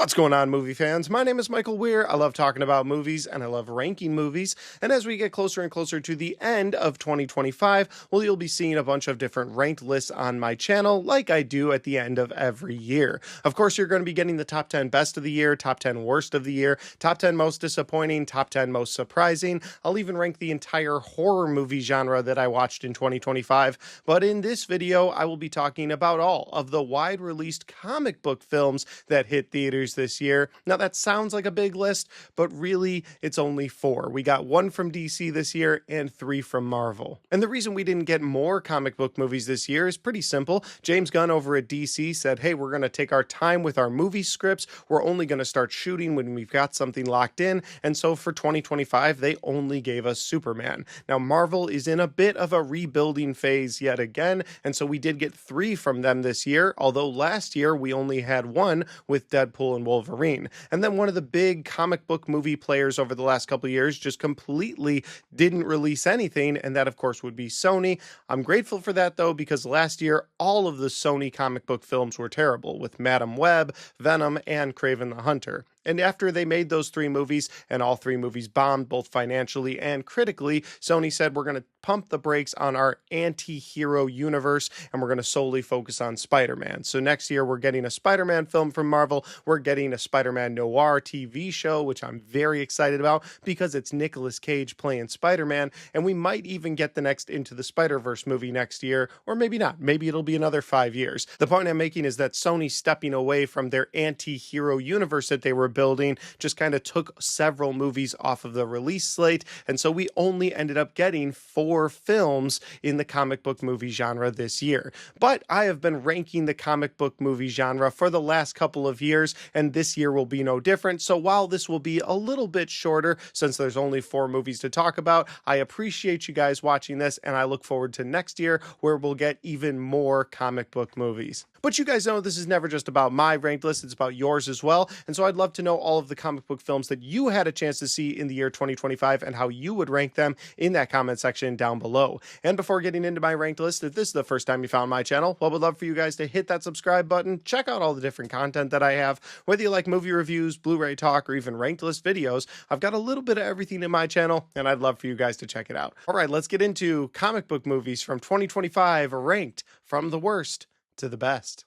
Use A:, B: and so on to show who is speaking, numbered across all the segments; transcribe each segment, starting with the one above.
A: What's going on, movie fans? My name is Michael Weer. I love talking about movies and I love ranking movies. And as we get closer and closer to the end of 2025, well, you'll be seeing a bunch of different ranked lists on my channel like I do at the end of every year. Of course, you're going to be getting the top 10 best of the year, top 10 worst of the year, top 10 most disappointing, top 10 most surprising. I'll even rank the entire horror movie genre that I watched in 2025. But in this video, I will be talking about all of the wide released comic book films that hit theaters this year. Now that sounds like a big list, but really it's only 4. We got 1 from DC this year and 3 from Marvel. And the reason we didn't get more comic book movies this year is pretty simple. James Gunn over at DC said, hey, we're going to take our time with our movie scripts. We're only going to start shooting when we've got something locked in. And so for 2025, they only gave us Superman. Now Marvel is in a bit of a rebuilding phase yet again. And so we did get 3 from them this year, although last year we only had 1 with Deadpool and Wolverine. And then one of the big comic book movie players over the last couple of years just completely didn't release anything, and that of course would be Sony. I'm grateful for that though, because last year all of the Sony comic book films were terrible, with Madam Web, Venom, and Kraven the Hunter. And after they made those 3 movies, and all 3 movies bombed both financially and critically, Sony said we're going to pump the brakes on our anti-hero universe, and we're going to solely focus on Spider-Man. So next year we're getting a Spider-Man film from Marvel. We're getting a Spider-Man noir TV show, which I'm very excited about because it's Nicolas Cage playing Spider-Man, and we might even get the next Into the Spider-Verse movie next year, or maybe not. Maybe it'll be another 5 years. The point I'm making is that Sony stepping away from their anti-hero universe that they were building just kind of took several movies off of the release slate, and so we only ended up getting 4 films in the comic book movie genre this year. But I have been ranking the comic book movie genre for the last couple of years, and this year will be no different. So while this will be a little bit shorter, since there's only 4 movies to talk about, I appreciate you guys watching this, and I look forward to next year where we'll get even more comic book movies. But you guys know this is never just about my ranked list, it's about yours as well. And so I'd love to know all of the comic book films that you had a chance to see in the year 2025 and how you would rank them in that comment section down below. And before getting into my ranked list, if this is the first time you found my channel, well, I would love for you guys to hit that subscribe button, check out all the different content that I have, whether you like movie reviews, Blu-ray talk, or even ranked list videos. I've got a little bit of everything in my channel, and I'd love for you guys to check it out. All right, let's get into comic book movies from 2025 ranked from the worst to the best.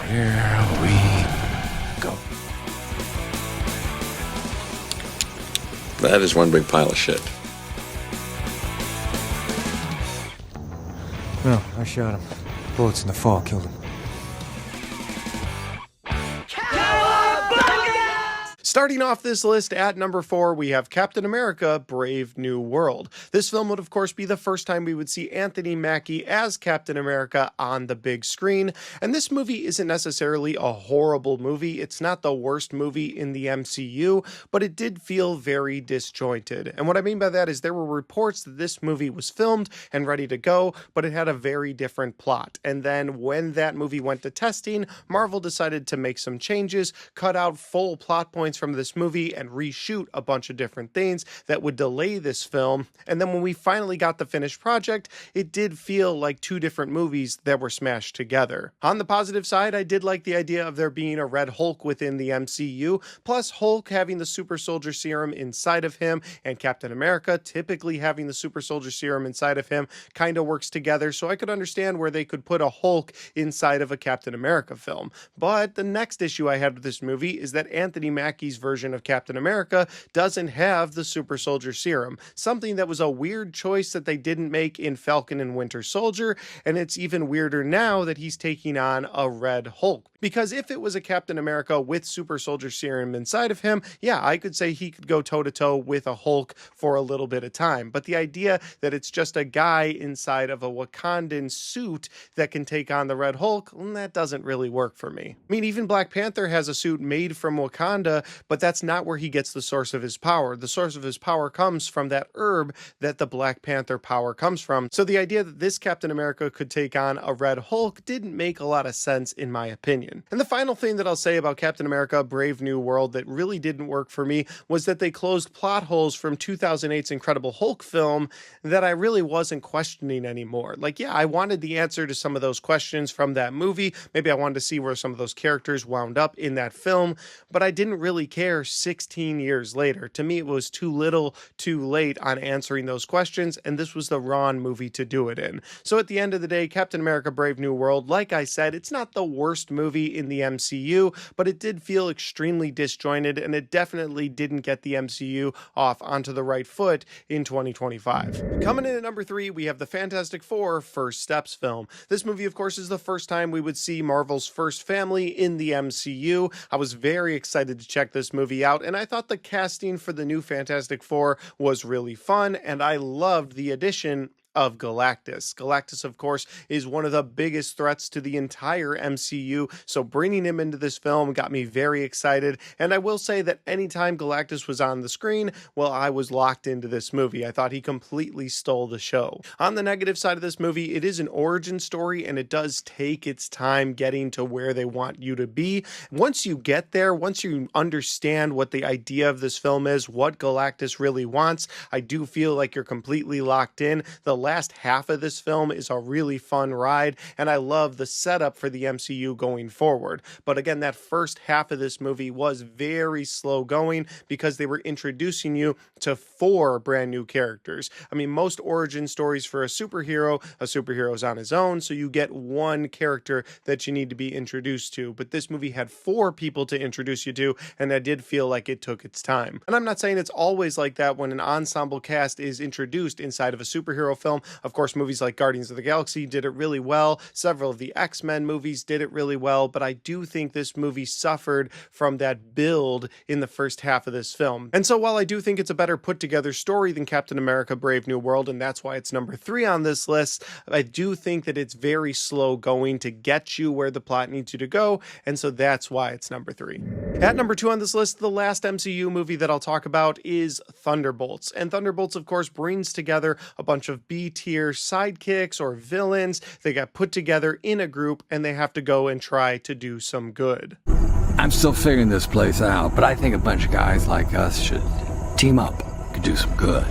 B: Here we go.
C: That is one big pile of shit.
B: No, I shot him. Bullets in the fall killed him.
A: Starting off this list at number 4, we have Captain America: Brave New World. This film would of course be the first time we would see Anthony Mackie as Captain America on the big screen, and this movie isn't necessarily a horrible movie. It's not the worst movie in the MCU, but it did feel very disjointed. And what I mean by that is there were reports that this movie was filmed and ready to go, but it had a very different plot. And then when that movie went to testing, Marvel decided to make some changes, cut out full plot points from this movie and reshoot a bunch of different things that would delay this film. And then when we finally got the finished project, it did feel like 2 different movies that were smashed together. On the positive side, I did like the idea of there being a Red Hulk within the MCU, plus Hulk having the super soldier serum inside of him, and Captain America typically having the super soldier serum inside of him kind of works together, so I could understand where they could put a Hulk inside of a Captain America film. But the next issue I had with this movie is that Anthony Mackie's version of Captain America doesn't have the super soldier serum, something that was a weird choice that they didn't make in Falcon and Winter Soldier, and it's even weirder now that he's taking on a Red Hulk. Because if it was a Captain America with super soldier serum inside of him, yeah, I could say he could go toe-to-toe with a Hulk for a little bit of time. But the idea that it's just a guy inside of a Wakandan suit that can take on the Red Hulk, that doesn't really work for me. I mean, even Black Panther has a suit made from Wakanda, but that's not where he gets the source of his power. The source of his power comes from that herb that the Black Panther power comes from. So the idea that this Captain America could take on a Red Hulk didn't make a lot of sense in my opinion. And the final thing that I'll say about Captain America Brave New World that really didn't work for me was that they closed plot holes from 2008's Incredible Hulk film that I really wasn't questioning anymore. Like, yeah, I wanted the answer to some of those questions from that movie. Maybe I wanted to see where some of those characters wound up in that film, but I didn't really care 16 years later. To me, it was too little, too late on answering those questions, and this was the wrong movie to do it in. So at the end of the day, Captain America Brave New World, like I said, it's not the worst movie in the MCU, but it did feel extremely disjointed, and it definitely didn't get the MCU off onto the right foot in 2025. Coming in at number 3, we have the Fantastic Four First Steps film. This movie, of course, is the first time we would see Marvel's first family in the MCU. I was very excited to check this movie out, and I thought the casting for the new Fantastic Four was really fun, and I loved the addition of Galactus. Galactus, of course, is one of the biggest threats to the entire MCU, so bringing him into this film got me very excited, and I will say that anytime Galactus was on the screen, well, I was locked into this movie. I thought he completely stole the show. On the negative side of this movie, it is an origin story, and it does take its time getting to where they want you to be. Once you get there, once you understand what the idea of this film is, what Galactus really wants, I do feel like you're completely locked in. The last half of this film is a really fun ride, and I love the setup for the MCU going forward. But again, that first half of this movie was very slow going because they were introducing you to 4 brand new characters. I mean, most origin stories for a superhero's on his own, so you get 1 character that you need to be introduced to. But this movie had 4 people to introduce you to, and I did feel like it took its time. And I'm not saying it's always like that when an ensemble cast is introduced inside of a superhero film. Of course, movies like Guardians of the Galaxy did it really well. Several of the X-Men movies did it really well, but I do think this movie suffered from that build in the first half of this film. And so while I do think it's a better put together story than Captain America Brave New World, and that's why it's number 3 on this list, I do think that it's very slow going to get you where the plot needs you to go, and so that's why it's number 3. At number 2 on this list, the last MCU movie that I'll talk about is Thunderbolts. And Thunderbolts, of course, brings together a bunch of B-tier sidekicks or villains. They got put together in a group, and they have to go and try to do some good.
D: I'm still figuring this place out, but I think a bunch of guys like us should team up, could do some good.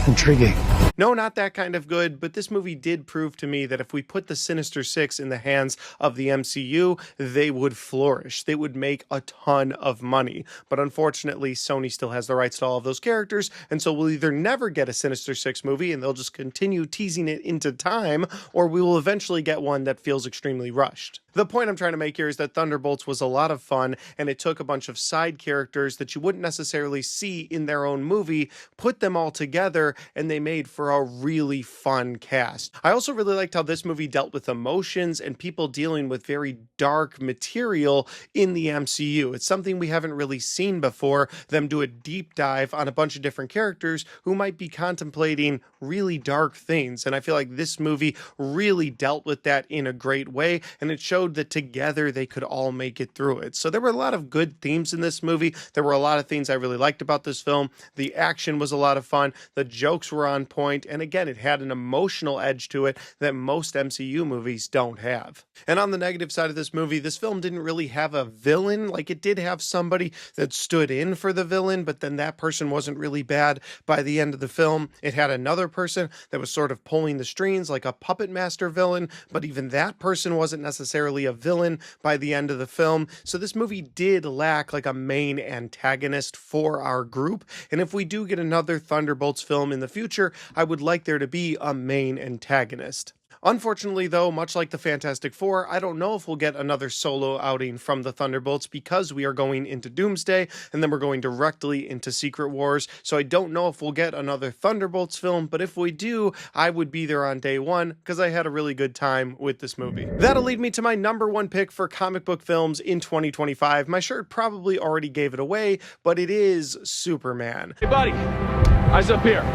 B: Intriguing.
A: No, not that kind of good, but this movie did prove to me that if we put the Sinister Six in the hands of the MCU, they would flourish. They would make a ton of money. But unfortunately, Sony still has the rights to all of those characters, and so we'll either never get a Sinister Six movie and they'll just continue teasing it into time, or we will eventually get one that feels extremely rushed. The point I'm trying to make here is that Thunderbolts was a lot of fun, and it took a bunch of side characters that you wouldn't necessarily see in their own movie, put them all together, and they made for a really fun cast. I also really liked how this movie dealt with emotions and people dealing with very dark material in the MCU. It's something we haven't really seen before, them do a deep dive on a bunch of different characters who might be contemplating really dark things, and I feel like this movie really dealt with that in a great way, and it showed that together they could all make it through it. So there were a lot of good themes in this movie. There were a lot of things I really liked about this film. The action was a lot of fun. The jokes were on point. And again, it had an emotional edge to it that most MCU movies don't have. And on the negative side of this movie, this film didn't really have a villain. Like, it did have somebody that stood in for the villain, but then that person wasn't really bad by the end of the film. It had another person that was sort of pulling the strings like a puppet master villain, but even that person wasn't necessarily a villain by the end of the film. So this movie did lack like a main antagonist for our group. And if we do get another Thunderbolts film in the future, I would like there to be a main antagonist. Unfortunately, though, much like the Fantastic Four, I don't know if we'll get another solo outing from the Thunderbolts because we are going into Doomsday and then we're going directly into Secret Wars. So I don't know if we'll get another Thunderbolts film, but if we do, I would be there on day 1 because I had a really good time with this movie. That'll lead me to my number 1 pick for comic book films in 2025. My shirt probably already gave it away, but it is Superman.
E: Hey, buddy, eyes up here.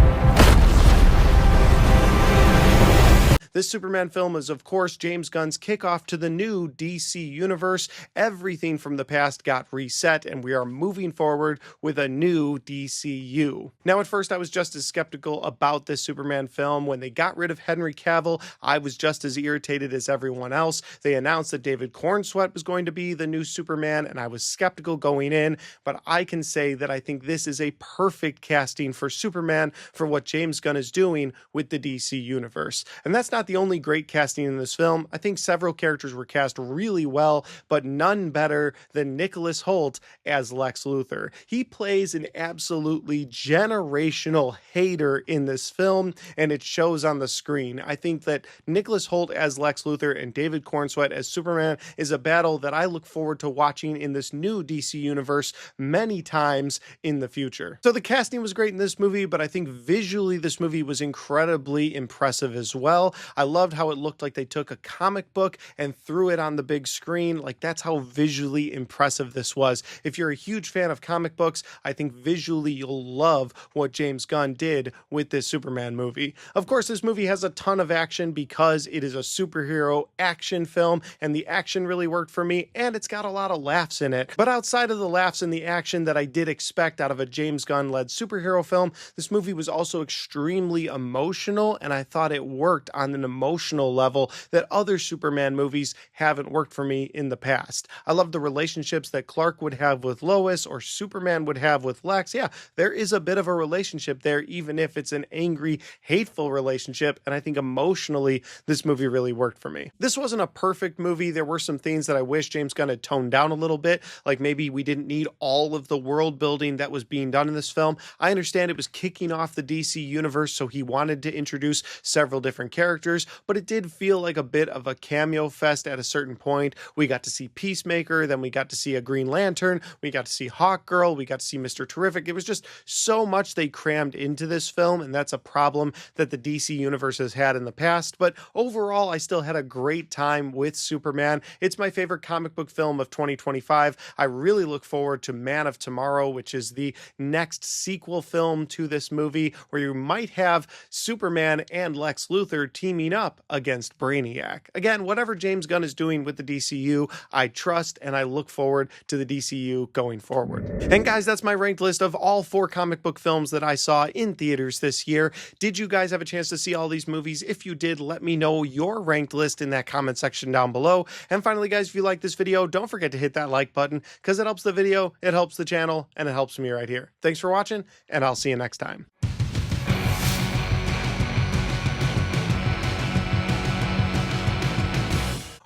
A: This Superman film is, of course, James Gunn's kickoff to the new DC universe. Everything from the past got reset, and we are moving forward with a new DCU. Now, at first, I was just as skeptical about this Superman film. When they got rid of Henry Cavill, I was just as irritated as everyone else. They announced that David Cornsweet was going to be the new Superman, and I was skeptical going in, but I can say that I think this is a perfect casting for Superman for what James Gunn is doing with the DC universe. And that's not the only great casting in this film. I think several characters were cast really well, but none better than Nicholas Hoult as Lex Luthor. He plays an absolutely generational hater in this film, and it shows on the screen. I think that Nicholas Hoult as Lex Luthor and David Cornsweet as Superman is a battle that I look forward to watching in this new DC universe many times in the future. So the casting was great in this movie, but I think visually this movie was incredibly impressive as well. I loved how it looked like they took a comic book and threw it on the big screen. Like, that's how visually impressive this was. If you're a huge fan of comic books, I think visually you'll love what James Gunn did with this Superman movie. Of course, this movie has a ton of action because it is a superhero action film, and the action really worked for me, and it's got a lot of laughs in it. But outside of the laughs and the action that I did expect out of a James Gunn-led superhero film, this movie was also extremely emotional, and I thought it worked on an emotional level that other Superman movies haven't worked for me in the past. I love the relationships that Clark would have with Lois or Superman would have with Lex. Yeah, there is a bit of a relationship there, even if it's an angry, hateful relationship, and I think emotionally this movie really worked for me. This wasn't a perfect movie. There were some things that I wish James Gunn had toned down a little bit, like maybe we didn't need all of the world building that was being done in this film. I understand it was kicking off the DC universe, so he wanted to introduce several different characters, but it did feel like a bit of a cameo fest at a certain point. We got to see Peacemaker, then we got to see a Green Lantern, we got to see Hawkgirl, we got to see Mr. Terrific. It was just so much they crammed into this film, and that's a problem that the DC universe has had in the past. But overall, I still had a great time with Superman. It's my favorite comic book film of 2025. I really look forward to Man of Tomorrow, which is the next sequel film to this movie, where you might have Superman and Lex Luthor teaming up against Brainiac. Again, whatever James Gunn is doing with the DCU, I trust, and I look forward to the DCU going forward. And guys, that's my ranked list of all 4 comic book films that I saw in theaters this year. Did you guys have a chance to see all these movies? If you did, let me know your ranked list in that comment section down below. And finally, guys, if you like this video, don't forget to hit that like button, because it helps the video, it helps the channel, and it helps me right here. Thanks for watching, and I'll see you next time.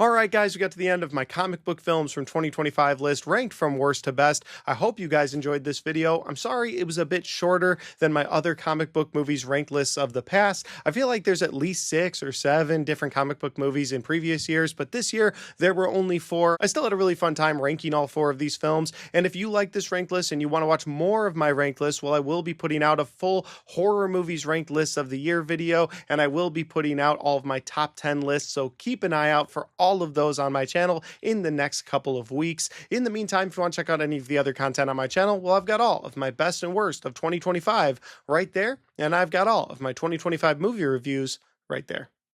A: All right, guys, we got to the end of my comic book films from 2025 list, ranked from worst to best. I hope you guys enjoyed this video. I'm sorry it was a bit shorter than my other comic book movies ranked lists of the past. I feel like there's at least 6 or 7 different comic book movies in previous years, but this year there were only 4. I still had a really fun time ranking all 4 of these films, and if you like this ranked list and you want to watch more of my ranked list, well, I will be putting out a full horror movies ranked list of the year video, and I will be putting out all of my top 10 lists, so keep an eye out for all of those on my channel in the next couple of weeks. In the meantime, if you want to check out any of the other content on my channel, well, I've got all of my best and worst of 2025 right there, and I've got all of my 2025 movie reviews right there.